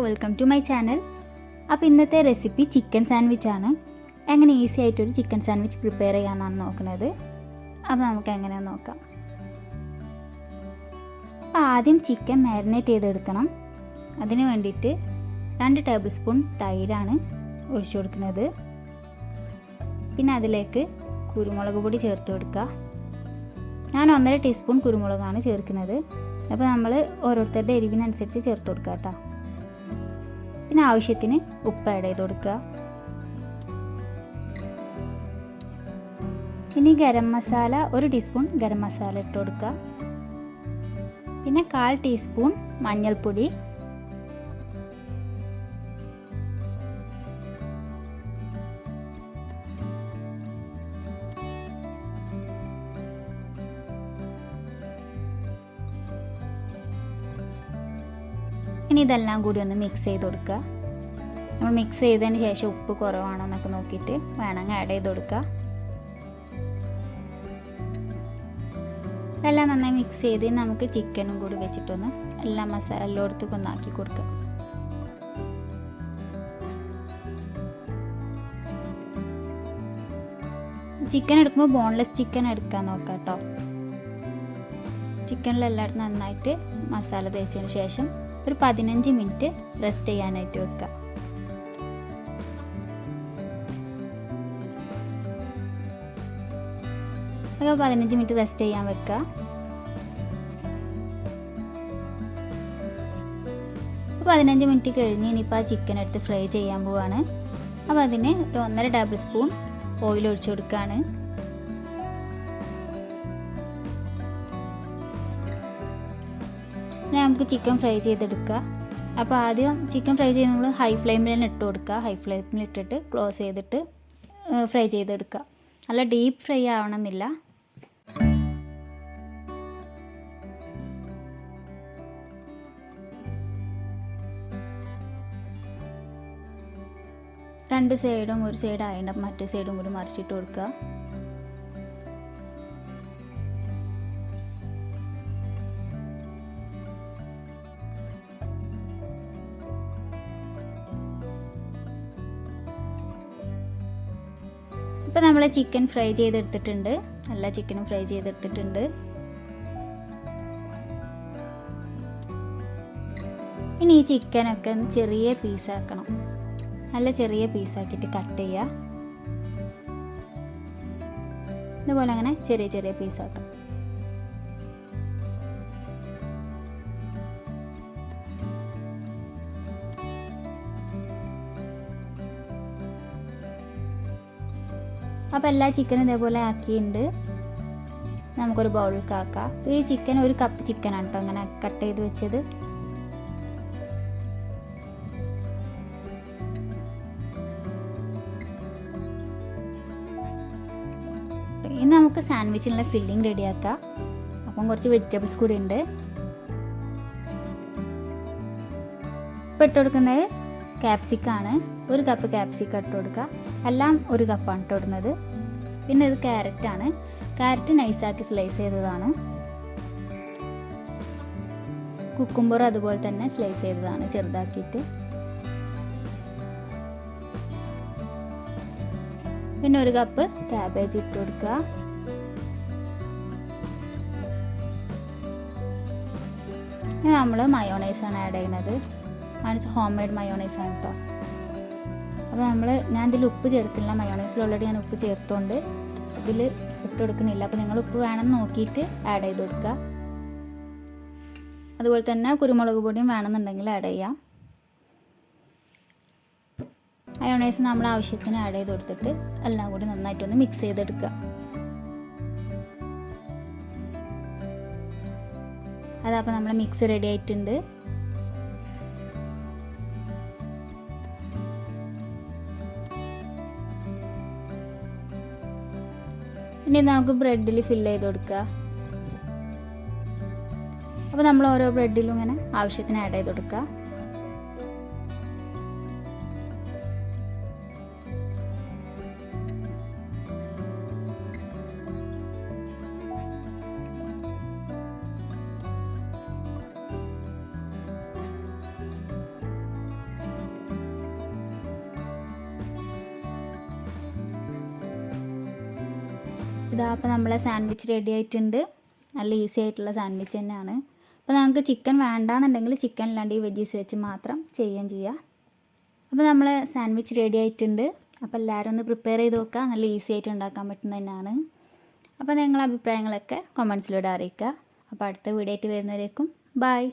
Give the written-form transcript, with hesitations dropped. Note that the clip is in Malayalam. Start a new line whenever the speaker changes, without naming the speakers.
Welcome to my channel. അപ്പോൾ ഇന്നത്തെ റെസിപ്പി ചിക്കൻ സാൻഡ്വിച്ച് ആണ്. എങ്ങനെ ഈസി ആയിട്ടൊരു ചിക്കൻ സാൻഡ്വിച്ച് പ്രിപ്പയർ ചെയ്യാമെന്നാണ് നോക്കുന്നത്. അപ്പോൾ നമുക്ക് എങ്ങനെ നോക്കാം. അപ്പോൾ ആദ്യം ചിക്കൻ മാരിനേറ്റ് ചെയ്തെടുക്കണം. അതിന് വേണ്ടിയിട്ട് 2 ടേബിൾ സ്പൂൺ തൈരാണ് ഒഴിച്ചു കൊടുക്കുന്നത്. പിന്നെ അതിലേക്ക് കുരുമുളക് പൊടി ചേർത്ത് കൊടുക്കുക. ഞാൻ 1.5 ടീസ്പൂൺ കുരുമുളകാണ് ചേർക്കുന്നത്. അപ്പോൾ നമ്മൾ ഓരോരുത്തരുടെ എരിവിനനുസരിച്ച് ചേർത്ത് കൊടുക്കുക കേട്ടോ. പിന്നെ ആവശ്യത്തിന് ഉപ്പ് ആഡ് ചെയ്ത് കൊടുക്കുക. ഇനി ഗരം മസാല 1 ടീസ്പൂൺ ഗരം മസാല ഇട്ട് കൊടുക്കുക. പിന്നെ 1/4 ടീസ്പൂൺ മഞ്ഞൾപ്പൊടി, ഇനി ഇതെല്ലാം കൂടി ഒന്ന് മിക്സ് ചെയ്ത് കൊടുക്കുക. നമ്മൾ മിക്സ് ചെയ്തതിന് ശേഷം ഉപ്പ് കുറവാണോ എന്നൊക്കെ നോക്കിയിട്ട് വേണമെങ്കിൽ ആഡ് ചെയ്ത് കൊടുക്കുക. എല്ലാം നന്നായി മിക്സ് ചെയ്ത് നമുക്ക് ചിക്കനും കൂടി വെച്ചിട്ടൊന്ന് എല്ലാ മസാല എല്ലായിടത്തും ഒന്നാക്കി കൊടുക്കുക. ചിക്കൻ എടുക്കുമ്പോൾ ബോൺലെസ് ചിക്കൻ എടുക്കാൻ നോക്കാം കേട്ടോ. ചിക്കനിലെല്ലായിടത്തും നന്നായിട്ട് മസാല തേച്ചതിന് ശേഷം ഒരു 15 മിനിറ്റ് റെസ്റ്റ് ചെയ്യാനായിട്ട് വെക്കുക. അപ്പോൾ 15 മിനിറ്റ് റെസ്റ്റ് ചെയ്യാൻ വെക്കുക. അപ്പോൾ 15 മിനിറ്റ് കഴിഞ്ഞ് ഇനിയിപ്പോൾ ആ ചിക്കൻ എടുത്ത് ഫ്രൈ ചെയ്യാൻ പോവാണ്. അപ്പോൾ അതിന് 1.5 ടേബിൾ സ്പൂൺ ഓയിൽ ഒഴിച്ചു കൊടുക്കുകയാണ്. നമുക്ക് ചിക്കൻ ഫ്രൈ ചെയ്തെടുക്കുക. അപ്പോൾ ആദ്യം ചിക്കൻ ഫ്രൈ ചെയ്യുമ്പോൾ നമ്മൾ ഹൈ ഫ്ലെയിമിൽ തന്നെ ഇട്ട് കൊടുക്കുക. ഹൈ ഫ്ലെയിമിൽ ഇട്ടിട്ട് ക്ലോസ് ചെയ്തിട്ട് ഫ്രൈ ചെയ്തെടുക്കുക. നല്ല ഡീപ്പ് ഫ്രൈ ആവണമെന്നില്ല. രണ്ട് സൈഡും ഒരു സൈഡ് ആയിട്ട് മറ്റേ സൈഡും കൂടി മറിച്ചിട്ട് കൊടുക്കുക. ഇപ്പോൾ നമ്മൾ ചിക്കൻ ഫ്രൈ ചെയ്തെടുത്തിട്ടുണ്ട്. എല്ലാ ചിക്കനും ഫ്രൈ ചെയ്തെടുത്തിട്ടുണ്ട്. ഇനി ഈ ചിക്കനൊക്കെ ചെറിയ പീസാക്കണം. നല്ല ചെറിയ പീസാക്കിയിട്ട് കട്ട് ചെയ്യുക. ഇതുപോലെ അങ്ങനെ ചെറിയ ചെറിയ പീസാക്കാം. അപ്പോൾ എല്ലാ ചിക്കനും ഇതേപോലെ ആക്കിയിട്ടുണ്ട്. നമുക്കൊരു ബൗളിലേക്ക് ആക്കാം. ഈ ചിക്കൻ 1 കപ്പ് ചിക്കനാണ് കേട്ടോ അങ്ങനെ കട്ട് ചെയ്ത് വെച്ചത്. ഇനി നമുക്ക് സാൻഡ്വിച്ചിനുള്ള ഫില്ലിംഗ് റെഡിയാക്കാം. അപ്പം കുറച്ച് വെജിറ്റബിൾസ് കൂടി ഉണ്ട്. ഇപ്പോൾ ഇട്ട് കൊടുക്കുന്നത് ക്യാപ്സിക്കാണ്. 1 കപ്പ് ക്യാപ്സിക്കം ഇട്ട് കൊടുക്കുക. എല്ലാം 1 കപ്പാണ് ഇട്ട് കൊടുക്കുന്നത്. പിന്നെ ഇത് ക്യാരറ്റാണ്. ക്യാരറ്റ് നൈസാക്കി സ്ലൈസ് ചെയ്തതാണ്. കുക്കുംബർ അതുപോലെ തന്നെ സ്ലൈസ് ചെയ്തതാണ് ചെറുതാക്കിയിട്ട്. പിന്നെ 1 കപ്പ് കാബേജ് ഇട്ട് കൊടുക്കുക. ഇനി നമ്മൾ മയോണൈസാണ് ആഡ് ചെയ്യുന്നത്. ഹോം മെയ്ഡ് മയോണൈസ് ആണ് കേട്ടോ. അപ്പോൾ ഞാൻ ഇതിൽ ഉപ്പ് ചേർക്കില്ല. മയോണൈസിൽ ഓൾറെഡി ഞാൻ ഉപ്പ് ചേർത്തുകൊണ്ട് ഇതിൽ ഇട്ട് കൊടുക്കുന്നില്ല. അപ്പോൾ നിങ്ങൾ ഉപ്പ് വേണമെന്ന് നോക്കിയിട്ട് ആഡ് ചെയ്ത് കൊടുക്കുക. അതുപോലെ തന്നെ കുരുമുളക് പൊടിയും വേണമെന്നുണ്ടെങ്കിൽ ആഡ് ചെയ്യാം. മയോണൈസ് നമ്മൾ ആവശ്യത്തിന് ആഡ് ചെയ്ത് കൊടുത്തിട്ട് എല്ലാം കൂടി നന്നായിട്ടൊന്ന് മിക്സ് ചെയ്തെടുക്കുക. അതപ്പോൾ നമ്മൾ മിക്സ് റെഡി ആയിട്ടുണ്ട്. ഇനി നമുക്ക് ബ്രെഡിൽ ഫില്ല് ചെയ്ത് കൊടുക്കുക. അപ്പോൾ നമ്മൾ ഓരോ ബ്രെഡിലും ഇങ്ങനെ ആവശ്യത്തിന് ആഡ് ചെയ്ത് കൊടുക്കുക. ഇതാ അപ്പോൾ നമ്മളെ സാൻഡ്വിച്ച് റെഡി ആയിട്ടുണ്ട്. നല്ല ഈസി ആയിട്ടുള്ള സാൻഡ്വിച്ച് തന്നെയാണ്. അപ്പോൾ നമുക്ക് ചിക്കൻ വേണ്ടാന്നുണ്ടെങ്കിൽ ചിക്കൻ ഇല്ലാണ്ട് ഈ വെജീസ് വെച്ച് മാത്രം ചെയ്യുകയും ചെയ്യാം. അപ്പോൾ നമ്മൾ സാൻഡ്വിച്ച് റെഡി ആയിട്ടുണ്ട്. അപ്പോൾ എല്ലാവരും ഒന്ന് പ്രിപ്പയർ ചെയ്ത് നോക്കുക. നല്ല ഈസി ആയിട്ട് ഉണ്ടാക്കാൻ പറ്റുന്നത് തന്നെയാണ്. അപ്പോൾ നിങ്ങളുടെ അഭിപ്രായങ്ങളൊക്കെ കമൻസിലൂടെ അറിയിക്കുക. അപ്പോൾ അടുത്ത വീഡിയോ ആയിട്ട് വരുന്നവരേക്കും ബൈ.